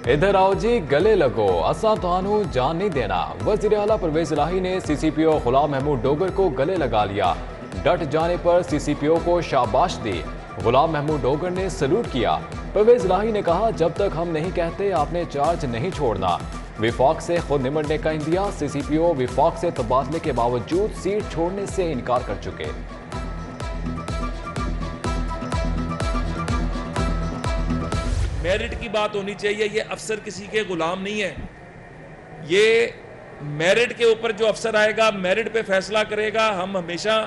ادھر آؤ جی گلے لگو اساں تانوں جان نہیں دینا۔ وزیر اعلیٰ پرویز الہی نے سی سی پی او غلام محمود ڈوگر کو گلے لگا لیا۔ ڈٹ جانے پر سی سی پی او کو شاباش دی۔ غلام محمود ڈوگر نے سلوٹ کیا۔ پرویز الہی نے کہا جب تک ہم نہیں کہتے آپ نے چارج نہیں چھوڑنا۔ وفاق سے خود نمٹنے کا اندیا۔ سی سی پی او وفاق سے تبادلے کے باوجود سیٹ چھوڑنے سے انکار کر چکے۔ میرٹ کی بات ہونی چاہیے، یہ افسر کسی کے غلام نہیں ہے۔ یہ میرٹ کے اوپر جو افسر آئے گا میرٹ پہ فیصلہ کرے گا۔ ہم ہمیشہ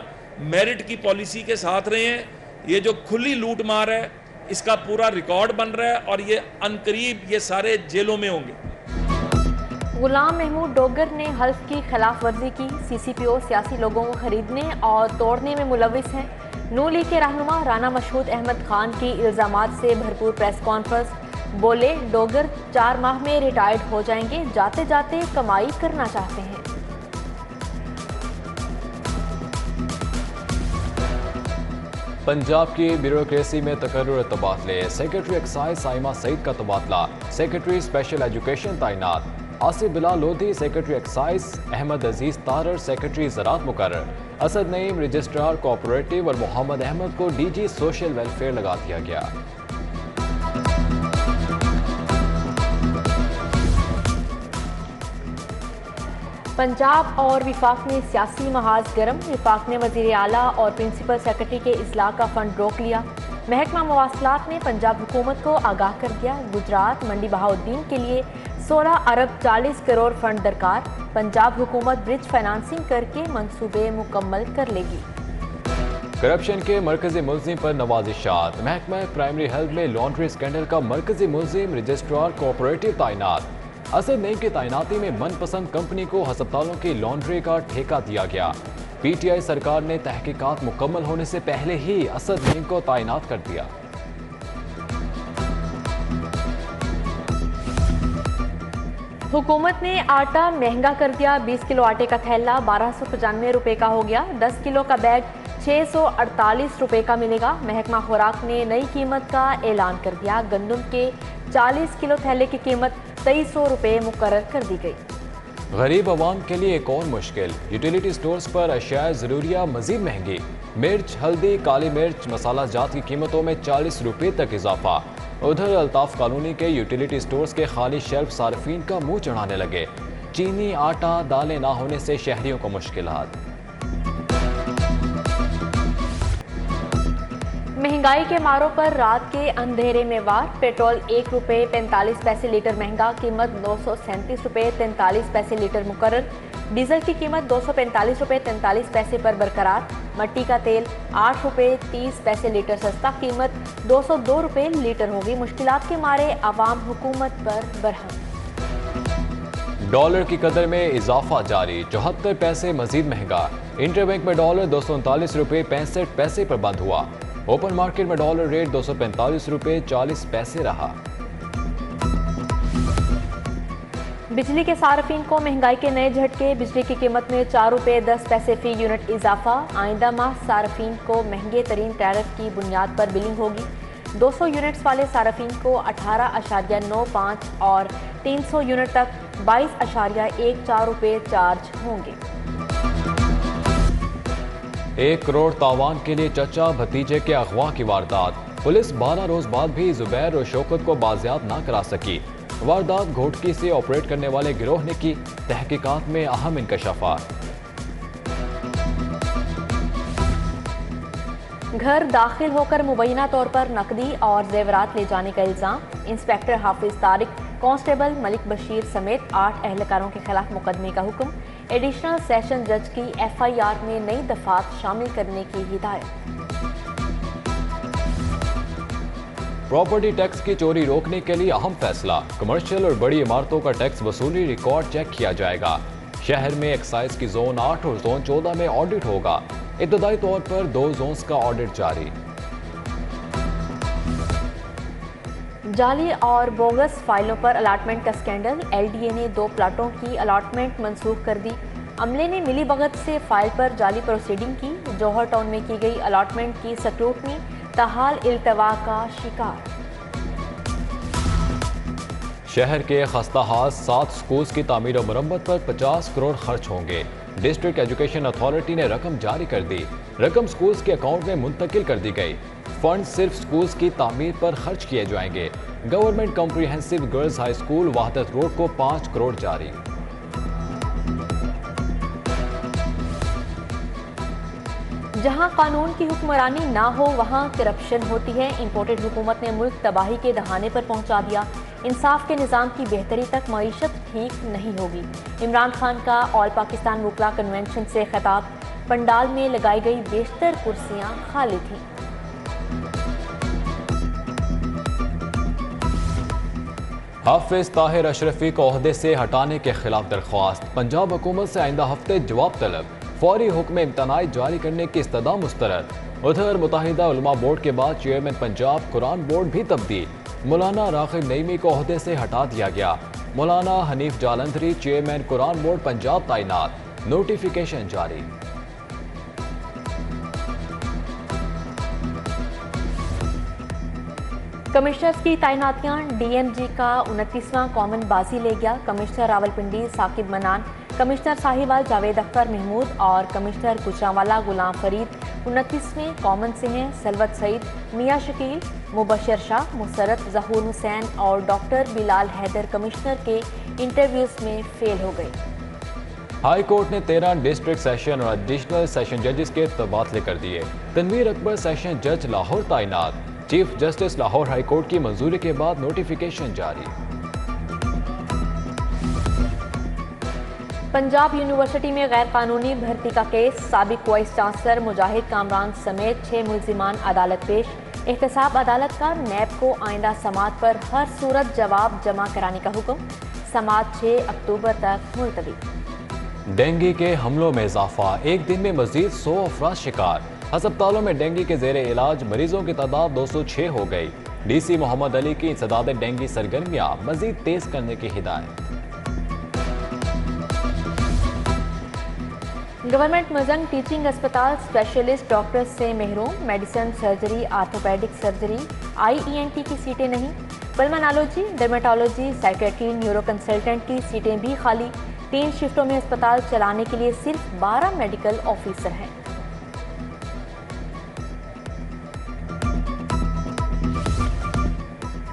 میرٹ کی پالیسی کے ساتھ رہے ہیں۔ یہ جو کھلی لوٹ مار ہے اس کا پورا ریکارڈ بن رہا ہے اور یہ عنقریب یہ سارے جیلوں میں ہوں گے۔ غلام محمود ڈوگر نے حلف کی خلاف ورزی کی۔ سی سی پی او سیاسی لوگوں کو خریدنے اور توڑنے میں ملوث ہیں۔ نون لیگ کے رہنما رانا مشہود احمد خان کی الزامات سے بھرپور پریس کانفرنس۔ بولے ڈوگر 4 ماہ میں ریٹائرڈ ہو جائیں گے، جاتے جاتے کمائی کرنا چاہتے ہیں۔ پنجاب کی بیوروکریسی میں تقرر تبادلے۔ سیکرٹری ایکسائز سائمہ سعید کا تبادلہ۔ سیکرٹری اسپیشل ایجوکیشن تعینات۔ آصف بلال لودھی سیکرٹری ایکسائز، احمد عزیز طارر سیکرٹری زراعت مقرر۔ اسد نعیم رجسٹرار کوآپریٹو اور محمد احمد کو ڈی جی سوشل ویلفیئر لگا دیا گیا۔ پنجاب اور وفاق میں سیاسی محاذ گرم۔ وفاق نے وزیر اعلیٰ اور پرنسپل سیکرٹری کے اضلاع کا فنڈ روک لیا۔ محکمہ مواصلات نے پنجاب حکومت کو آگاہ کر دیا۔ گجرات منڈی بہاؤالدین کے لیے 16 ارب 40 کروڑ فنڈ درکار۔ پنجاب حکومت برج فائنانسنگ کر کے منصوبے مکمل کر لے گی۔ کرپشن کے مرکزی ملزم پر نوازشات۔ محکمہ پرائمری ہیلتھ میں لانڈری اسکینڈل کا مرکزی ملزم رجسٹرار کوآپریٹو تعینات۔ اسد نعیم کی تعیناتی میں من پسند کمپنی کو ہسپتالوں کی لانڈری کا ٹھیکہ دیا گیا۔ پی ٹی آئی سرکار نے تحقیقات مکمل ہونے سے پہلے ہی اسد نعیم کو تعینات کر دیا۔ حکومت نے آٹا مہنگا کر دیا۔ 20 کلو آٹے کا تھیلا 1295 روپے کا ہو گیا۔ 10 کلو کا بیگ 648 روپے کا ملے گا۔ محکمہ خوراک نے نئی قیمت کا اعلان کر دیا۔ گندم کے 40 کلو تھیلے کی قیمت 2300 روپے مقرر کر دی گئی۔ غریب عوام کے لیے ایک اور مشکل۔ یوٹیلیٹی سٹورز پر اشیاء ضروریہ مزید مہنگی۔ مرچ، ہلدی، کالی مرچ، مسالہ جات کی قیمتوں میں 40 روپے تک اضافہ۔ ادھر الطاف کالونی کے یوٹیلیٹی سٹورز کے خالی شیلف صارفین کا منہ چڑھانے لگے۔ چینی، آٹا، دالیں نہ ہونے سے شہریوں کو مشکلات۔ مہنگائی کے ماروں پر رات کے اندھیرے میں وار۔ پیٹرول 1 روپے 45 پیسے لیٹر مہنگا، قیمت 937 روپے 43 پیسے لیٹر مقرر۔ ڈیزل کی قیمت 245 روپے 43 پیسے پر برقرار۔ مٹی کا تیل 8 روپے 30 پیسے لیٹر سستا، قیمت 202 روپے لیٹر ہوگی۔ مشکلات کے مارے عوام حکومت پر برہم۔ ڈالر کی قدر میں اضافہ جاری، 74 پیسے مزید مہنگا۔ انٹر بینک میں ڈالر 239 روپے 65 پیسے پر بند ہوا۔ اوپن مارکیٹ میں ڈالر ریٹ 245 روپے 40 پیسے رہا۔ بجلی کے صارفین کو مہنگائی کے نئے جھٹکے۔ بجلی کی قیمت میں 4 روپے 10 پیسے فی یونٹ اضافہ۔ آئندہ ماہ صارفین کو مہنگے ترین ٹیرف کی بنیاد پر بلنگ ہوگی۔ 200 یونٹس والے صارفین کو 18.95 اور 300 یونٹ تک 22.14 روپے چارج ہوں گے۔ 1 کروڑ تاوان کے لیے چچا بھتیجے کے اغوا کی واردات۔ پولیس 12 روز بعد بھی زبیر اور شوکت کو بازیاب نہ کرا سکی۔ واردات گھوٹکی سے آپریٹ کرنے والے گروہ نے کی۔ تحقیقات میں اہم انکشافات۔ گھر داخل ہو کر مبینہ طور پر نقدی اور زیورات لے جانے کا الزام۔ انسپکٹر حافظ طارق، کانسٹیبل ملک بشیر سمیت 8 اہلکاروں کے خلاف مقدمے کا حکم۔ ایڈیشنل سیشن جج کی ایف آئی آر میں نئی دفعات شامل کرنے کی ہدایت۔ پراپرٹی ٹیکس کی چوری روکنے کے لیے اہم فیصلہ۔ کمرشل اور بڑی عمارتوں کا ٹیکس وصولی ریکارڈ چیک کیا جائے گا۔ شہر میں ایکسائز کی زون 8 اور زون 14 میں آڈٹ ہوگا۔ ابتدائی طور پر 2 زونز کا آڈٹ جاری۔ جعلی اور بوگس فائلوں پر الاٹمنٹ کا سکینڈل۔ ایل ڈی اے نے 2 پلاٹوں کی الاٹمنٹ منسوخ کر دی۔ عملے نے ملی بھگت سے فائل پر جعلی پروسیڈنگ کی۔ جوہر ٹاؤن میں کی گئی الاٹمنٹ کی سکروٹنی تاحال التوا کا شکار۔ شہر کے خستہ حال 7 سکولز کی تعمیر و مرمت پر 50 کروڑ خرچ ہوں گے۔ ڈسٹرکٹ ایجوکیشن اتھارٹی نے رقم جاری کر دی۔ رقم سکولز کے اکاؤنٹ میں منتقل کر دی گئی۔ فنڈ صرف سکولز کی تعمیر پر خرچ کیے جائیں گے۔ Government comprehensive girls high school وحدت روڈ کو 5 کروڑ جاری۔ جہاں قانون کی حکمرانی نہ ہو وہاں کرپشن ہوتی ہے۔ امپورٹڈ حکومت نے ملک تباہی کے دہانے پر پہنچا دیا۔ انصاف کے نظام کی بہتری تک معیشت ٹھیک نہیں ہوگی۔ عمران خان کا آل پاکستان وکلا کنونشن سے خطاب۔ پنڈال میں لگائی گئی بیشتر کرسیاں خالی تھیں۔ حافظ طاہر اشرفی کو عہدے سے ہٹانے کے خلاف درخواست۔ پنجاب حکومت سے آئندہ ہفتے جواب طلب۔ فوری حکم امتناعی جاری کرنے کی استدعا مسترد۔ ادھر متحدہ علماء بورڈ کے بعد چیئرمین پنجاب قرآن بورڈ بھی تبدیل۔ مولانا راغب نعیمی کو عہدے سے ہٹا دیا گیا۔ مولانا حنیف جالندھری چیئرمین قرآن بورڈ پنجاب تعینات۔ نوٹیفیکیشن جاری۔ کمشنرز کی تعیناتیاں۔ ڈی ایم جی کا 29واں کامن بازی لے گیا۔ کمشنر راولپنڈی ثاقب منان، کمشنر ساہیوال جاوید اختر محمود اور کمشنر گجرانوالہ غلام فرید 29ویں کامن سے ہیں۔ سلوت سعید، میاں شکیل، مبشر شاہ، مسرت ظہور حسین اور ڈاکٹر بلال حیدر کمشنر کے انٹرویوز میں فیل ہو گئے۔ ہائی کورٹ نے 13 ڈسٹرکٹ سیشن اور ایڈیشنل سیشن ججز کے تبادلے کر دیے۔ تنویر اکبر سیشن جج لاہور تعینات۔ Chief justice Lahore high court کی منظوری کے بعد نوٹیفیکیشن جاری۔ پنجاب یونیورسٹی میں غیر قانونی بھرتی کا کیس۔ سابق وائس چانسلر مجاہد کامران سمیت 6 ملزمان عدالت پیش۔ احتساب عدالت کا نیب کو آئندہ سماعت پر ہر صورت جواب جمع کرانے کا حکم۔ سماعت 6 اکتوبر تک ملتوی۔ ڈینگی کے حملوں میں اضافہ۔ ایک دن میں مزید 100 افراد شکار۔ ہسپتالوں میں ڈینگی کے زیر علاج مریضوں کی تعداد 206 ہو گئی۔ ڈی سی محمد علی کی انسداد ڈینگی سرگرمیاں مزید تیز کرنے کی ہدایت۔ گورنمنٹ مزنگ ٹیچنگ اسپتال اسپیشلسٹ ڈاکٹرز سے محروم۔ Medicine, surgery, orthopaedic surgery, IENT کی سیٹیں نہیں۔ پلمنالوجی، ڈرمیٹالوجی، سائیکیٹری، نیورو کنسلٹنٹ کی سیٹیں بھی خالی۔ 3 شفٹوں میں اسپتال چلانے کے لیے صرف 12 میڈیکل آفیسر ہیں۔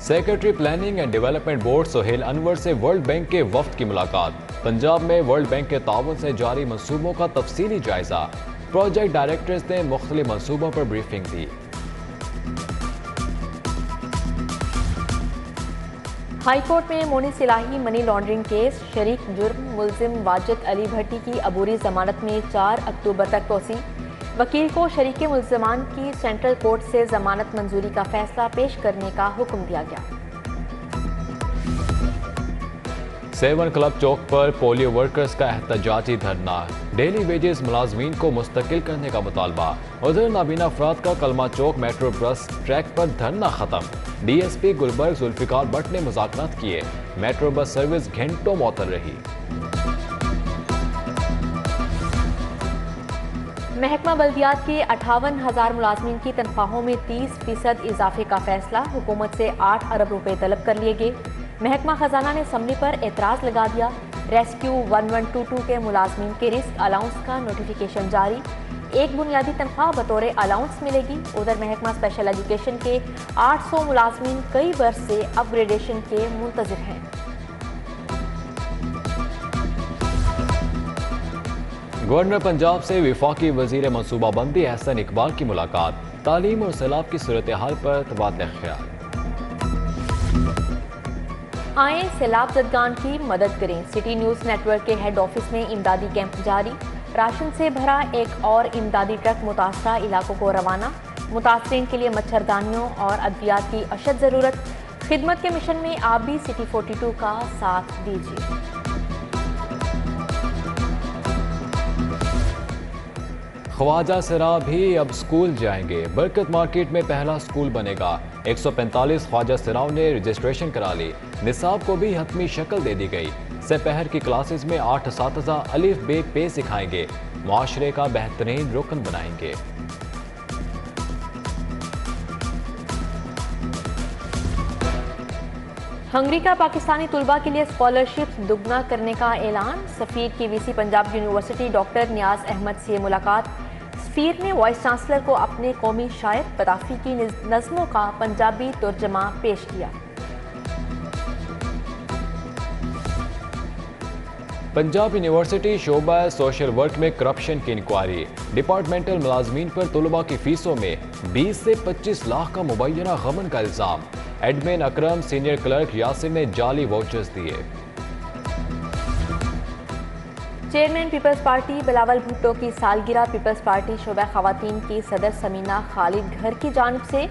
Secretary planning and development board Sohail Anwar سے ورلڈ بینک کے وفد کی ملاقات۔ پنجاب میں ورلڈ بینک کے تعاون سے جاری منصوبوں کا تفصیلی جائزہ۔ پروجیکٹ ڈائریکٹرز نے مختلف منصوبوں پر بریفنگ دی۔ ہائی کورٹ میں مونی صلاحی منی لانڈرنگ کیس۔ شریک جرم ملزم واجد علی بھٹی کی عبوری ضمانت میں 4 اکتوبر تک توسیع۔ وکیل کو شریک ملزمان کی سینٹرل کورٹ سے ضمانت منظوری کا فیصلہ پیش کرنے کا حکم دیا گیا۔ 7 کلب چوک پر پولیو ورکرز کا احتجاجی دھرنا۔ ڈیلی ویجز ملازمین کو مستقل کرنے کا مطالبہ۔ ادھر نابینا افراد کا کلمہ چوک میٹرو بس ٹریک پر دھرنا ختم۔ D S P Gulberg Zulfiqar Butt نے مذاکرات کیے۔ میٹرو بس سروس گھنٹوں معطل رہی۔ محکمہ بلدیات کے 58,000 ملازمین کی تنخواہوں میں 30% اضافے کا فیصلہ۔ حکومت سے 8 ارب روپے طلب کر لیے گئے۔ محکمہ خزانہ نے اسمبلی پر اعتراض لگا دیا۔ ریسکیو 1122 کے ملازمین کے رسک الاؤنس کا نوٹیفیکیشن جاری۔ ایک بنیادی تنخواہ بطور الاؤنس ملے گی۔ ادھر محکمہ اسپیشل ایجوکیشن کے 800 ملازمین کئی برس سے اپ گریڈیشن کے منتظر ہیں۔ گورنر پنجاب سے وفاقی وزیر منصوبہ بندی احسن اقبال کی ملاقات۔ تعلیم اور سیلاب کی صورتحال پر تبادلہ خیال۔ آئیں سیلاب زدگان کی مدد کریں۔ سٹی نیوز نیٹ ورک کے ہیڈ آفس میں امدادی کیمپ جاری۔ راشن سے بھرا ایک اور امدادی ٹرک متاثرہ علاقوں کو روانہ۔ متاثرین کے لیے مچھردانیوں اور ادویات کی اشد ضرورت۔ خدمت کے مشن میں آپ بھی سٹی 42 کا ساتھ دیجیے۔ خواجہ سرا بھی اب سکول جائیں گے۔ برکت مارکیٹ میں پہلا سکول بنے گا۔ 145 خواجہ سراؤں نے رجسٹریشن کرا لی۔ نصاب کو بھی حتمی شکل دے دی گئی۔ سپہر کی کلاسز میں 8 اساتذہ الف بے پے سکھائیں گے۔ معاشرے کا بہترین رکن بنائیں گے۔ ہنگری کا پاکستانی طلباء کے لیے اسکالرشپ دگنا کرنے کا اعلان، سفیر کی وی سی پنجاب یونیورسٹی ڈاکٹر نیاز احمد سے ملاقات، سفیر نے وائس چانسلر کو اپنے قومی شاعر قذافی کی نظموں کا پنجابی ترجمہ پیش کیا۔ پنجاب یونیورسٹی شعبہ سوشل ورک میں کرپشن کی انکوائری، ڈپارٹمنٹل ملازمین پر طلباء کی فیسوں میں 20 سے 25 لاکھ کا مبینہ غبن کا الزام، admin Akram senior clerk Yasir نے جعلی واؤچرز دیے۔ Chairman peoples party Bilawal Bhutto کی سالگرہ، پیپلز پارٹی شعبہ خواتین کی صدر سمینہ خالد گھر کی جانب سے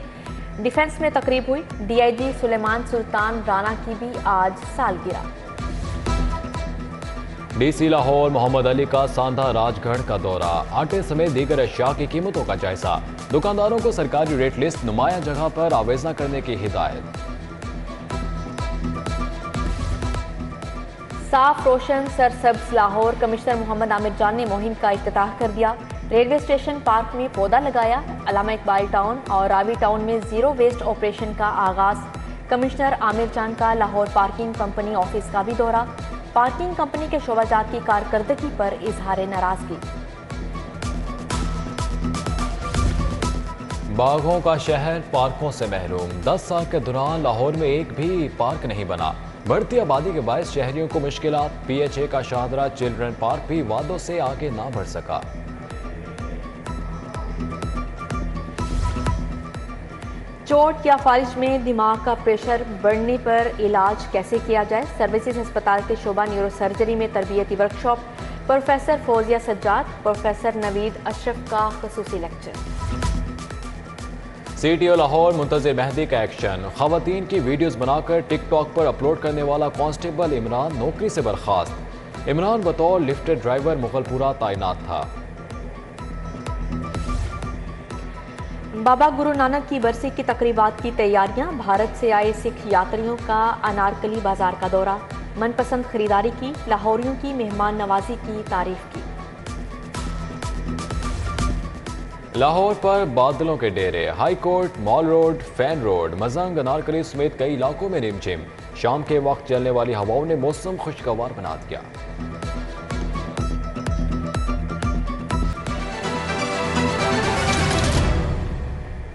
ڈیفنس میں تقریب ہوئی، ڈی آئی جی سلیمان سلطان رانا کی بھی آج سالگرہ۔ ڈی سی لاہور محمد علی کا ساندھا راج گڑھ کا دورہ، آٹے سمیت دیگر اشیاء کی قیمتوں کا جائزہ، دکانداروں کو سرکاری ریٹ لسٹ نمایاں جگہ پر آویزاں کرنے کی ہدایت۔ صاف روشن سرسبز لاہور، کمشنر محمد عامر جان نے مہم کا افتتاح کر دیا، ریلوے اسٹیشن پارک میں پودا لگایا، علامہ اقبال ٹاؤن اور راوی ٹاؤن میں زیرو ویسٹ آپریشن کا آغاز، کمشنر عامر جان کا لاہور پارکنگ کمپنی آفس کا بھی دورہ، پارکنگ کمپنی کے شعبہ جات کی کارکردگی پر اظہار ناراضگی۔ باغوں کا شہر پارکوں سے محروم، 10 سال کے دوران لاہور میں ایک بھی پارک نہیں بنا، بڑھتی آبادی کے باعث شہریوں کو مشکلات، پی ایچ اے کا شاہدرہ چلڈرن پارک بھی وعدوں سے آگے نہ بڑھ سکا۔ چوٹ یا فالج میں دماغ کا پریشر بڑھنے پر علاج کیسے کیا جائے، سروسز ہسپتال کے شعبہ نیورو سرجری میں تربیتی workshop, professor Fauzia Sajjad, professor Naveed Ashraf کا خصوصی lecture. C T O Lahore Muntazir Mehdi کا ایکشن، خواتین کی ویڈیوز بنا کر ٹک ٹاک پر اپلوڈ کرنے والا کانسٹیبل عمران نوکری سے برخاست، عمران بطور لفٹ ڈرائیور مغل پورہ تعینات تھا۔ بابا گرو نانک کی برسی کی تقریبات کی تیاریاں، بھارت سے آئے سکھ یاتریوں کا انارکلی بازار کا دورہ، من پسند خریداری کی، لاہوریوں کی مہمان نوازی کی تعریف کی۔ لاہور پر بادلوں کے ڈیرے، high court, Mall Road, Fane Road, Mozang, Anarkali سمیت کئی علاقوں میں رمجھم، شام کے وقت چلنے والی ہواؤں نے موسم خوشگوار بنا دیا۔